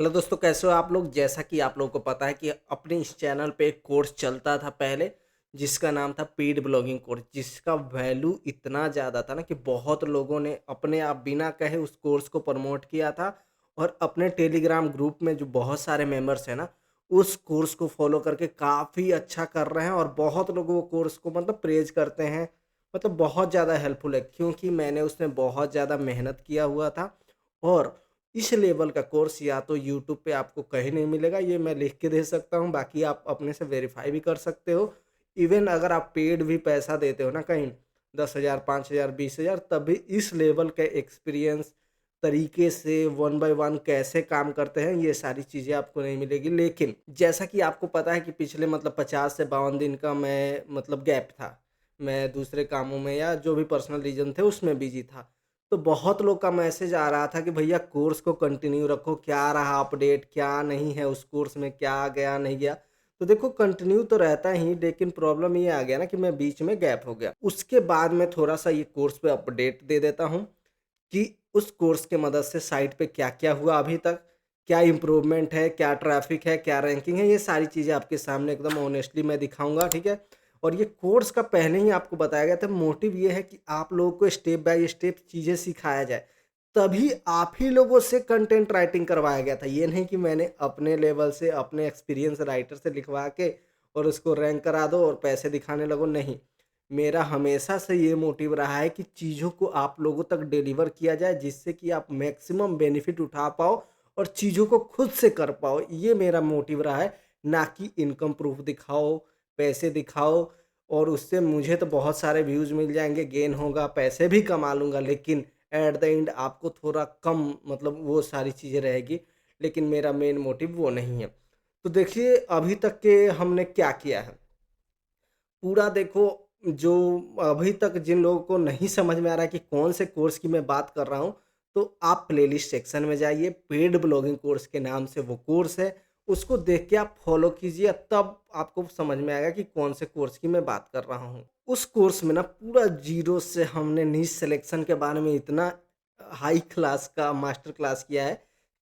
Hello दोस्तों, कैसे हो आप लोग? जैसा कि आप लोगों को पता है कि अपने इस चैनल पे एक कोर्स चलता था पहले, जिसका नाम था पेड ब्लॉगिंग कोर्स, जिसका वैल्यू इतना ज़्यादा था ना कि बहुत लोगों ने अपने आप बिना कहे उस कोर्स को प्रमोट किया था। और अपने टेलीग्राम ग्रुप में जो बहुत सारे मेंबर्स हैं ना, उस कोर्स को फॉलो करके काफ़ी अच्छा कर रहे हैं और बहुत लोग वो कोर्स को मतलब प्रेज़ करते हैं। मतलब बहुत ज़्यादा हेल्पफुल है, क्योंकि मैंने उसमें बहुत ज़्यादा मेहनत किया हुआ था। और इस लेवल का कोर्स या तो यूट्यूब पे आपको कहीं नहीं मिलेगा, ये मैं लिख के दे सकता हूँ, बाकी आप अपने से वेरीफ़ाई भी कर सकते हो। इवन अगर आप पेड भी पैसा देते हो ना कहीं 10,000, 5,000, 20,000, तब भी इस लेवल के एक्सपीरियंस तरीके से वन बाय वन कैसे काम करते हैं, ये सारी चीज़ें आपको नहीं मिलेगी। लेकिन जैसा कि आपको पता है कि पिछले मतलब 50 से 52 दिन का मैं मतलब गैप था। मैं दूसरे कामों में या जो भी पर्सनल रीज़न थे उसमें बिज़ी था। तो बहुत लोग का मैसेज आ रहा था कि भैया कोर्स को कंटिन्यू रखो, क्या रहा अपडेट, क्या नहीं है उस कोर्स में, क्या गया, नहीं गया। तो देखो कंटिन्यू तो रहता ही, लेकिन प्रॉब्लम ये आ गया ना कि मैं बीच में गैप हो गया। उसके बाद मैं थोड़ा-सा ये कोर्स पे अपडेट दे देता हूँ कि उस कोर्स के मदद से साइट पे क्या-क्या हुआ अभी तक, क्या इम्प्रूवमेंट है, क्या ट्रैफ़िक है, क्या रैंकिंग है, ये सारी चीज़ें आपके सामने एकदम ऑनेस्टली मैं दिखाऊँगा, ठीक है? और ये कोर्स का पहले ही आपको बताया गया था, मोटिव ये है कि आप लोगों को स्टेप बाय स्टेप चीज़ें सिखाया जाए। तभी आप ही लोगों से कंटेंट राइटिंग करवाया गया था। ये नहीं कि मैंने अपने लेवल से, अपने एक्सपीरियंस राइटर से लिखवा के और उसको रैंक करा दो और पैसे दिखाने लगो, नहीं। मेरा हमेशा से ये मोटिव रहा है कि चीज़ों को आप लोगों तक डिलीवर किया जाए, जिससे कि आप मैक्सिमम बेनिफिट उठा पाओ और चीज़ों को खुद से कर पाओ। ये मेरा मोटिव रहा है, ना कि इनकम प्रूफ दिखाओ, पैसे दिखाओ और उससे मुझे तो बहुत सारे व्यूज़ मिल जाएँगे, गेन होगा, पैसे भी कमा लूँगा, लेकिन एट द एंड आपको थोड़ा कम मतलब वो सारी चीज़ें रहेगी। लेकिन मेरा मेन मोटिव वो नहीं है। तो देखिए अभी तक के हमने क्या किया है। पूरा देखो, जो अभी तक जिन लोगों को नहीं समझ में आ रहा है कि कौन से कोर्स की मैं बात कर रहा हूँ, तो आप प्लेलिस्ट सेक्शन में जाइए, पेड ब्लॉगिंग कोर्स के नाम से वो कोर्स है, उसको देख के आप फॉलो कीजिए, तब आपको समझ में आएगा कि कौन से कोर्स की मैं बात कर रहा हूँ। उस कोर्स में ना पूरा ज़ीरो से हमने नीश सिलेक्शन के बारे में इतना हाई क्लास का मास्टर क्लास किया है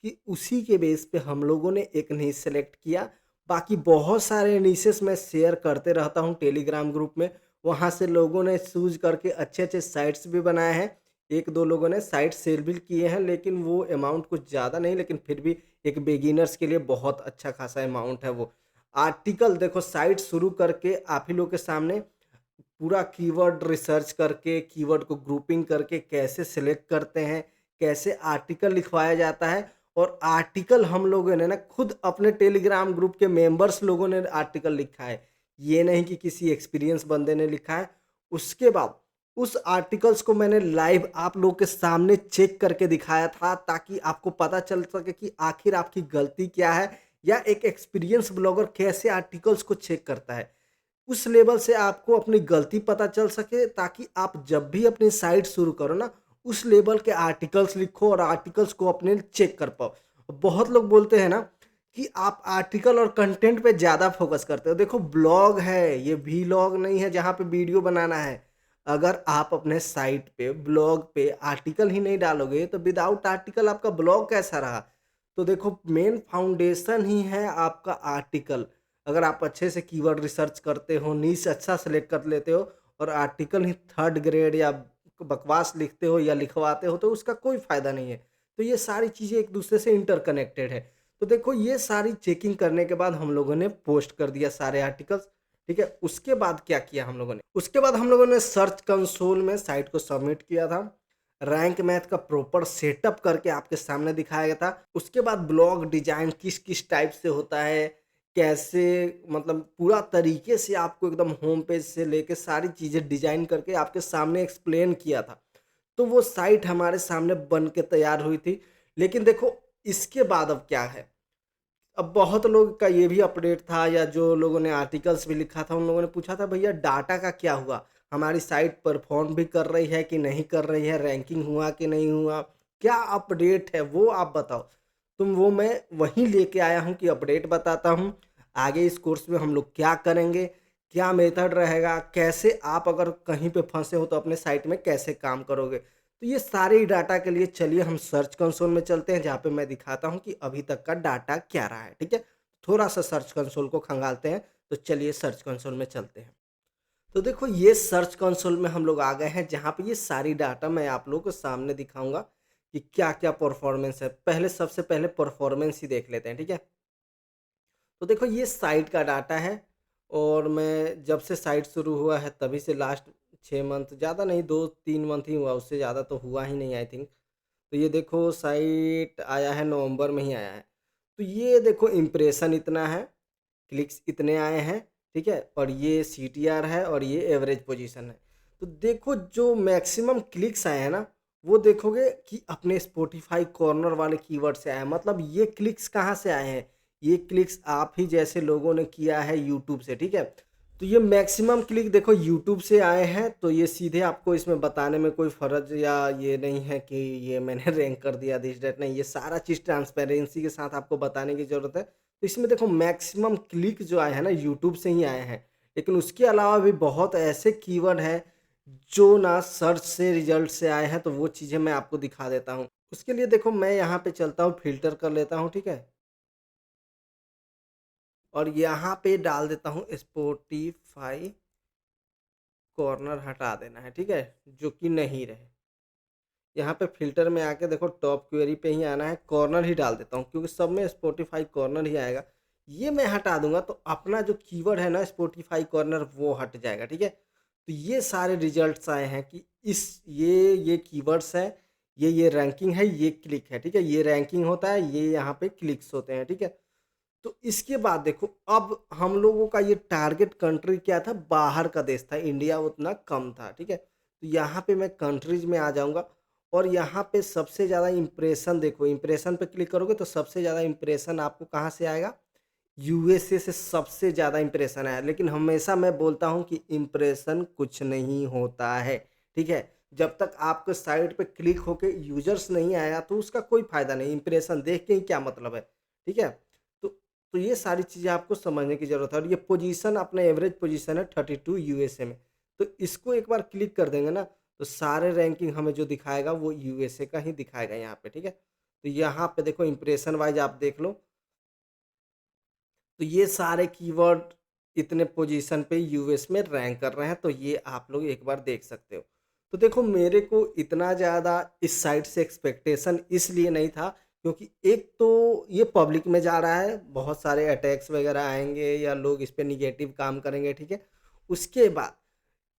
कि उसी के बेस पे हम लोगों ने एक नीश सेलेक्ट किया। बाकी बहुत सारे निशेस मैं शेयर करते रहता हूँ टेलीग्राम ग्रुप में, वहाँ से लोगों ने चूज़ करके अच्छे-अच्छे साइट्स भी बनाए हैं। 1-2 लोगों ने साइट सेल भी किए हैं, लेकिन वो अमाउंट कुछ ज़्यादा नहीं, लेकिन फिर भी एक बिगिनर्स के लिए बहुत अच्छा खासा अमाउंट है वो। आर्टिकल देखो, साइट शुरू करके आप ही लोग के सामने पूरा कीवर्ड रिसर्च करके, कीवर्ड को ग्रुपिंग करके कैसे सेलेक्ट करते हैं, कैसे आर्टिकल लिखवाया जाता है और आर्टिकल हम लोगों ने ना खुद अपने टेलीग्राम ग्रुप के मेंबर्स लोगों ने आर्टिकल लिखा है। ये नहीं कि किसी एक्सपीरियंस बंदे ने लिखा है। उसके बाद उस आर्टिकल्स को मैंने लाइव आप लोगों के सामने चेक करके दिखाया था, ताकि आपको पता चल सके कि आखिर आपकी गलती क्या है या एक एक्सपीरियंस ब्लॉगर कैसे आर्टिकल्स को चेक करता है। उस लेवल से आपको अपनी गलती पता चल सके, ताकि आप जब भी अपनी साइट शुरू करो ना, उस लेवल के आर्टिकल्स लिखो और आर्टिकल्स को अपने चेक कर पाओ। बहुत लोग बोलते हैं ना कि आप आर्टिकल और कंटेंट पे ज़्यादा फोकस करते हो। देखो ब्लॉग है, ये व्लॉग नहीं है जहाँ पे वीडियो बनाना है। अगर आप अपने साइट पे, ब्लॉग पे आर्टिकल ही नहीं डालोगे, तो विदाउट आर्टिकल आपका ब्लॉग कैसा रहा? तो देखो मेन फाउंडेशन ही है आपका आर्टिकल। अगर आप अच्छे से कीवर्ड रिसर्च करते हो, नीश अच्छा सेलेक्ट कर लेते हो और आर्टिकल ही थर्ड ग्रेड या बकवास लिखते हो या लिखवाते हो, तो उसका कोई फ़ायदा नहीं है। तो ये सारी चीज़ें एक दूसरे से इंटरकनेक्टेड है। तो देखो ये सारी चेकिंग करने के बाद हम लोगों ने पोस्ट कर दिया सारे आर्टिकल्स, ठीक है? उसके बाद क्या किया हम लोगों ने? उसके बाद हम लोगों ने सर्च कंसोल में साइट को सबमिट किया था। रैंक मैथ का प्रॉपर सेटअप करके आपके सामने दिखाया गया था। उसके बाद ब्लॉग डिज़ाइन किस-किस टाइप से होता है, कैसे मतलब पूरा तरीके से आपको एकदम होम पेज से लेके सारी चीज़ें डिज़ाइन करके आपके सामने एक्सप्लेन किया था। तो वो साइट हमारे सामने बन के तैयार हुई थी। लेकिन देखो इसके बाद अब क्या है? अब बहुत लोग का ये भी अपडेट था, या जो लोगों ने आर्टिकल्स भी लिखा था, उन लोगों ने पूछा था भैया डाटा का क्या हुआ? हमारी साइट परफ़ॉर्म भी कर रही है कि नहीं कर रही है? रैंकिंग हुआ कि नहीं हुआ? क्या अपडेट है वो आप बताओ। तो वो मैं वहीं लेके आया हूँ कि अपडेट बताता हूँ। आगे इस कोर्स में हम लोग क्या करेंगे? क्या मेथड रहेगा? कैसे आप अगर कहीं पे फँसे हो तो अपने साइट में कैसे काम करोगे? तो ये सारे डाटा के लिए चलिए हम सर्च कंसोल में चलते हैं, जहाँ पे मैं दिखाता हूँ कि अभी तक का डाटा क्या रहा है, ठीक है? थोड़ा-सा सर्च कंसोल को खंगालते हैं, तो चलिए सर्च कंसोल में चलते हैं। तो देखो ये सर्च कंसोल में हम लोग आ गए हैं, जहाँ पे ये सारी डाटा मैं आप लोगों को सामने दिखाऊँगा कि क्या-क्या परफॉर्मेंस है। पहले सबसे पहले परफॉर्मेंस ही देख लेते हैं, ठीक है? तो देखो ये साइट का डाटा है और मैं जब से साइट शुरू हुआ है तभी से लास्ट 6 मंथ, ज़्यादा नहीं 2-3 मंथ ही हुआ, उससे ज़्यादा तो हुआ ही नहीं आई थिंक। तो ये देखो साइट आया है नवंबर में ही आया है। तो ये देखो इम्प्रेशन इतना है, क्लिक्स इतने आए हैं, ठीक है? और ये सीटीआर है और ये एवरेज पोजीशन है। तो देखो जो मैक्सिमम क्लिक्स आए हैं ना, वो देखोगे कि अपने स्पॉटिफ़ाई कॉर्नर वाले कीवर्ड से आए हैं। मतलब ये क्लिक्स कहाँ से आए हैं? ये क्लिक्स आप ही जैसे लोगों ने किया है यूट्यूब से, ठीक है? तो ये मैक्सिमम क्लिक देखो यूट्यूब से आए हैं, तो ये सीधे आपको इसमें बताने में कोई फ़र्ज या ये नहीं है कि ये मैंने रैंक कर दिया दिस दैट, नहीं, ये सारा चीज़ ट्रांसपेरेंसी के साथ आपको बताने की ज़रूरत है। तो इसमें देखो मैक्सिमम क्लिक जो आए हैं ना यूट्यूब से ही आए हैं। लेकिन उसके अलावा भी बहुत ऐसे कीवर्ड हैं जो ना सर्च से रिज़ल्ट से आए हैं, तो वो चीज़ें मैं आपको दिखा देता हूँ। उसके लिए देखो मैं यहाँ पे चलता हूँ, फ़िल्टर कर लेता हूँ, ठीक है? और यहाँ पे डाल देता हूँ स्पॉटिफ़ाई कॉर्नर हटा देना है, ठीक है? जो कि नहीं रहे। यहाँ पे फ़िल्टर में आके देखो टॉप क्वेरी पे ही आना है, कॉर्नर ही डाल देता हूँ क्योंकि सब में स्पॉटिफ़ाई कॉर्नर ही आएगा। ये मैं हटा दूँगा तो अपना जो कीवर्ड है ना स्पॉटिफ़ाई कॉर्नर वो हट जाएगा, ठीक है? तो ये सारे रिज़ल्ट्स आए हैं कि इस ये कीवर्ड्स हैं, ये रैंकिंग है, ये क्लिक है, ठीक है? ये रैंकिंग होता है, ये यहाँ पे क्लिक्स होते हैं, ठीक है? तो इसके बाद देखो अब हम लोगों का ये टारगेट कंट्री क्या था, बाहर का देश था, इंडिया उतना कम था, ठीक है? तो यहाँ पे मैं कंट्रीज़ में आ जाऊँगा और यहाँ पे सबसे ज़्यादा इम्प्रेशन देखो, इम्प्रेशन पे क्लिक करोगे तो सबसे ज़्यादा इम्प्रेशन आपको कहाँ से आएगा? यूएसए से सबसे ज़्यादा इम्प्रेशन आया। लेकिन हमेशा मैं बोलता हूँ कि इम्प्रेशन कुछ नहीं होता है, ठीक है? जब तक आपके साइट पे क्लिक होके यूज़र्स नहीं आया तो उसका कोई फ़ायदा नहीं, इम्प्रेशन देख के ही क्या मतलब है, ठीक है? तो तो ये सारी चीज़ें आपको समझने की ज़रूरत है और ये पोजीशन अपना एवरेज पोजीशन है 32 यूएसए में। तो इसको एक बार क्लिक कर देंगे ना, तो सारे रैंकिंग हमें जो दिखाएगा वो यूएसए का ही दिखाएगा यहाँ पे, ठीक है? तो यहाँ पे देखो इम्प्रेशन वाइज़ आप देख लो, तो ये सारे कीवर्ड इतने पोजीशन पे यूएस में रैंक कर रहे हैं, तो ये आप लोग एक बार देख सकते हो। तो देखो मेरे को इतना ज़्यादा इस साइट से एक्सपेक्टेशन इसलिए नहीं था क्योंकि एक तो ये पब्लिक में जा रहा है, बहुत सारे अटैक्स वगैरह आएँगे या लोग इस पे नेगेटिव काम करेंगे, ठीक है? उसके बाद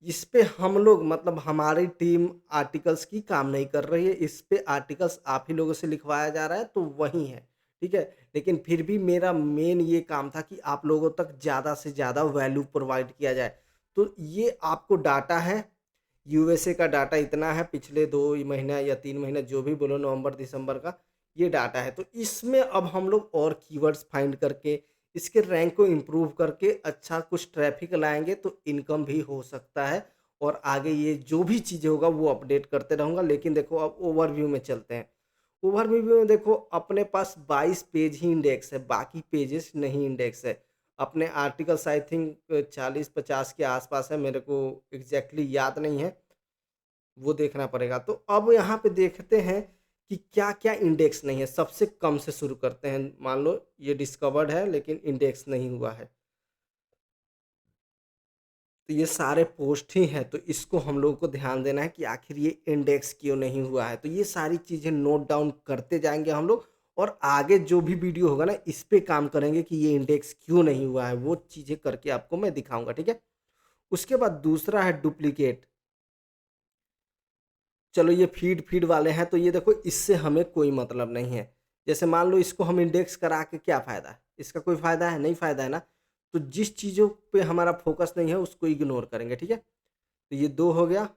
इस पे हम लोग मतलब हमारी टीम आर्टिकल्स की काम नहीं कर रही है, इस पे आर्टिकल्स आप ही लोगों से लिखवाया जा रहा है, तो वही है, ठीक है? लेकिन फिर भी मेरा मेन ये काम था कि आप लोगों तक ज़्यादा से ज़्यादा वैल्यू प्रोवाइड किया जाए। तो ये आपको डाटा है, यूएसए का डाटा इतना है, पिछले 2 महीना या 3 महीना जो भी बोलो नवंबर-दिसंबर का, ये डाटा है। तो इसमें अब हम लोग और कीवर्ड्स फाइंड करके, इसके रैंक को इम्प्रूव करके अच्छा कुछ ट्रैफ़िक लाएँगे तो इनकम भी हो सकता है और आगे ये जो भी चीज़ें होगा वो अपडेट करते रहूँगा। लेकिन देखो अब ओवरव्यू में चलते हैं। ओवरव्यू में देखो अपने पास 22 पेज ही इंडेक्स है, बाकी पेजेज़ नहीं इंडेक्स है। अपने आर्टिकल्स आई थिंक 40-50 के आस-पास है, मेरे को एग्ज़ैक्टली याद नहीं है। वो देखना पड़ेगा। तो अब यहाँ पे देखते हैं कि क्या-क्या इंडेक्स नहीं है। सबसे कम से शुरू करते हैं। मान लो ये डिस्कवर्ड है लेकिन इंडेक्स नहीं हुआ है। तो ये सारे पोस्ट ही हैं, तो इसको हम लोगों को ध्यान देना है कि आखिर ये इंडेक्स क्यों नहीं हुआ है। तो ये सारी चीज़ें नोट डाउन करते जाएँगे हम लोग और आगे जो भी वीडियो होगा ना, इस पे काम करेंगे कि ये इंडेक्स क्यों नहीं हुआ है, वो चीज़ें करके आपको मैं दिखाऊँगा, ठीक है? उसके बाद दूसरा है डुप्लिकेट। चलो ये फ़ीड वाले हैं, तो ये देखो इससे हमें कोई मतलब नहीं है। जैसे मान लो इसको हम इंडेक्स करा के क्या फ़ायदा है? इसका कोई फ़ायदा है? नहीं फ़ायदा है ना। तो जिस चीज़ों पे हमारा फ़ोकस नहीं है उसको इग्नोर करेंगे, ठीक है? तो ये 2 हो गया।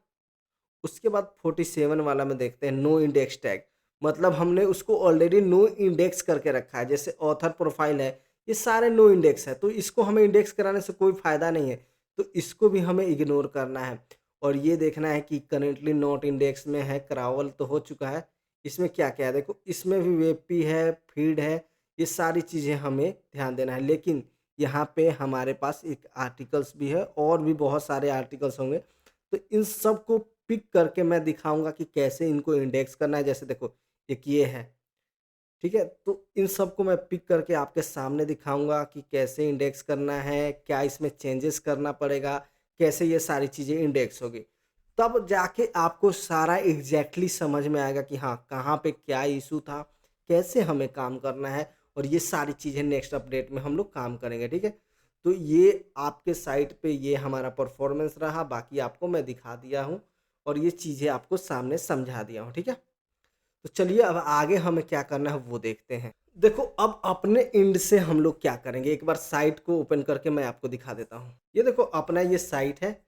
उसके बाद 47 वाला में देखते हैं नो इंडेक्स टैग। मतलब हमने उसको ऑलरेडी नो इंडेक्स करके रखा है। जैसे ऑथर प्रोफ़ाइल है, ये सारे नो इंडेक्स है, तो इसको हमें इंडेक्स कराने से कोई फ़ायदा नहीं है। तो इसको भी हमें इग्नोर करना है और ये देखना है कि करंटली नॉट इंडेक्स में है, करावल तो हो चुका है। इसमें क्या-क्या है देखो, इसमें भी वेबपी है, फ़ीड है, ये सारी चीज़ें हमें ध्यान देना है। लेकिन यहाँ पे हमारे पास एक आर्टिकल्स भी है और भी बहुत सारे आर्टिकल्स होंगे। तो इन सबको पिक करके मैं दिखाऊँगा कि कैसे इनको इंडेक्स करना है। जैसे देखो, एक ये है, ठीक है? तो इन सबको मैं पिक करके आपके सामने दिखाऊँगा कि कैसे इंडेक्स करना है, क्या इसमें चेंजेस करना पड़ेगा, कैसे ये सारी चीज़ें इंडेक्स होगी। तब जाके आपको सारा एग्ज़ैक्टली समझ में आएगा कि हाँ, कहाँ पे क्या इश्यू था, कैसे हमें काम करना है और ये सारी चीज़ें नेक्स्ट अपडेट में हम लोग काम करेंगे, ठीक है? तो ये आपके साइट पे ये हमारा परफ़ॉर्मेंस रहा, बाकी आपको मैं दिखा दिया हूँ और ये चीज़ें आपको सामने समझा दिया हूँ, ठीक है? तो चलिए अब आगे हमें क्या करना है वो देखते हैं। देखो अब अपने एंड से हम लोग क्या करेंगे, एक बार साइट को ओपन करके मैं आपको दिखा देता हूँ। ये देखो अपना ये साइट है,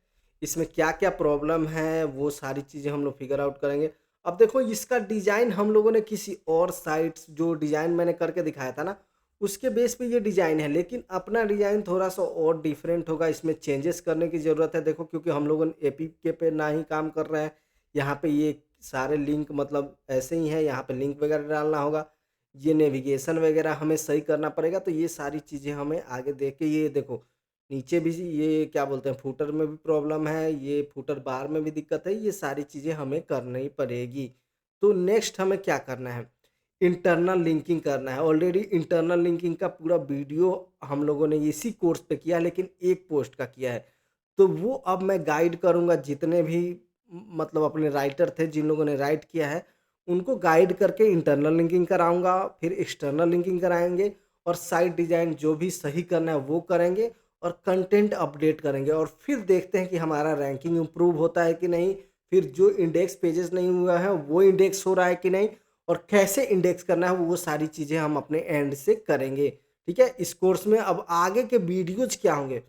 इसमें क्या-क्या प्रॉब्लम है वो सारी चीज़ें हम लोग फिगर आउट करेंगे। अब देखो इसका डिज़ाइन हम लोगों ने किसी और साइट्स जो डिज़ाइन मैंने करके दिखाया था ना, उसके बेस पे ये डिज़ाइन है, लेकिन अपना डिज़ाइन थोड़ा-सा और डिफरेंट होगा, इसमें चेंजेस करने की ज़रूरत है। देखो क्योंकि हम लोग एपीके पे ना ही काम कर रहे हैं, यहाँ पे ये सारे लिंक मतलब ऐसे ही हैं, यहाँ पे लिंक वगैरह डालना होगा। ये नेविगेशन वगैरह हमें सही करना पड़ेगा, तो ये सारी चीज़ें हमें आगे देख के ये देखो, नीचे भी ये क्या बोलते हैं फूटर में भी प्रॉब्लम है, ये फूटर बार में भी दिक्कत है, ये सारी चीज़ें हमें करनी पड़ेगी। तो नेक्स्ट हमें क्या करना है? इंटरनल लिंकिंग करना है। ऑलरेडी इंटरनल लिंकिंग का पूरा वीडियो हम लोगों ने इसी कोर्स पे किया है, लेकिन एक पोस्ट का किया है। तो वो अब मैं गाइड करूँगा जितने भी मतलब अपने राइटर थे जिन लोगों ने राइट किया है, उनको गाइड करके इंटरनल लिंकिंग कराऊँगा, फिर एक्सटर्नल लिंकिंग कराएँगे और साइट डिज़ाइन जो भी सही करना है वो करेंगे और कंटेंट अपडेट करेंगे और फिर देखते हैं कि हमारा रैंकिंग इम्प्रूव होता है कि नहीं, फिर जो इंडेक्स पेजेस नहीं हुआ है वो इंडेक्स हो रहा है कि नहीं और कैसे इंडेक्स करना है वो सारी चीज़ें हम अपने एंड से करेंगे। ठीक है? इस कोर्स में अब आगे के वीडियोज़ क्या होंगे?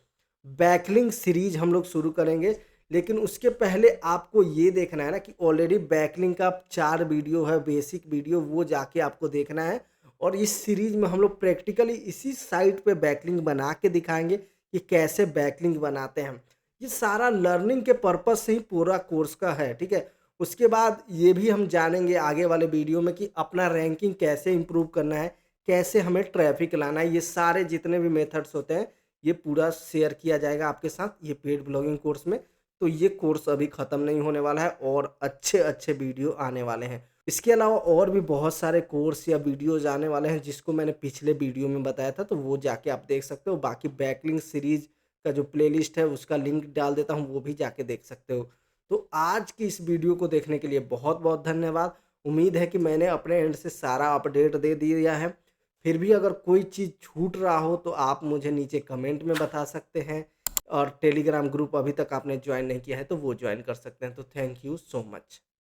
बैकलिंक सीरीज़ हम लोग शुरू करेंगे, लेकिन उसके पहले आपको ये देखना है ना कि ऑलरेडी बैकलिंक का 4 वीडियो है, बेसिक वीडियो वो जाके आपको देखना है और इस सीरीज़ में हम लोग प्रैक्टिकली इसी साइट पे बैकलिंक बना के दिखाएँगे कि कैसे बैकलिंक बनाते हैं। ये सारा लर्निंग के पर्पज़ से ही पूरा कोर्स का है, ठीक है? उसके बाद ये भी हम जानेंगे आगे वाले वीडियो में कि अपना रैंकिंग कैसे इम्प्रूव करना है, कैसे हमें ट्रैफ़िक लाना है, ये सारे जितने भी मेथड्स होते हैं, ये पूरा शेयर किया जाएगा आपके साथ ये पेड ब्लॉगिंग कोर्स में। तो ये कोर्स अभी ख़त्म नहीं होने वाला है और अच्छे-अच्छे वीडियो आने वाले हैं। इसके अलावा और भी बहुत सारे कोर्स या वीडियोज़ आने वाले हैं जिसको मैंने पिछले वीडियो में बताया था, तो वो जाके आप देख सकते हो। बाकी बैकलिंक सीरीज़ का जो प्लेलिस्ट है उसका लिंक डाल देता हूँ, वो भी जाके देख सकते हो। तो आज की इस वीडियो को देखने के लिए बहुत-बहुत धन्यवाद। उम्मीद है कि मैंने अपने एंड से सारा अपडेट दे दिया है। फिर भी अगर कोई चीज़ छूट रहा हो तो आप मुझे नीचे कमेंट में बता सकते हैं और टेलीग्राम ग्रुप अभी तक आपने जॉइन नहीं किया है तो वो जॉइन कर सकते हैं। तो थैंक यू सो मच।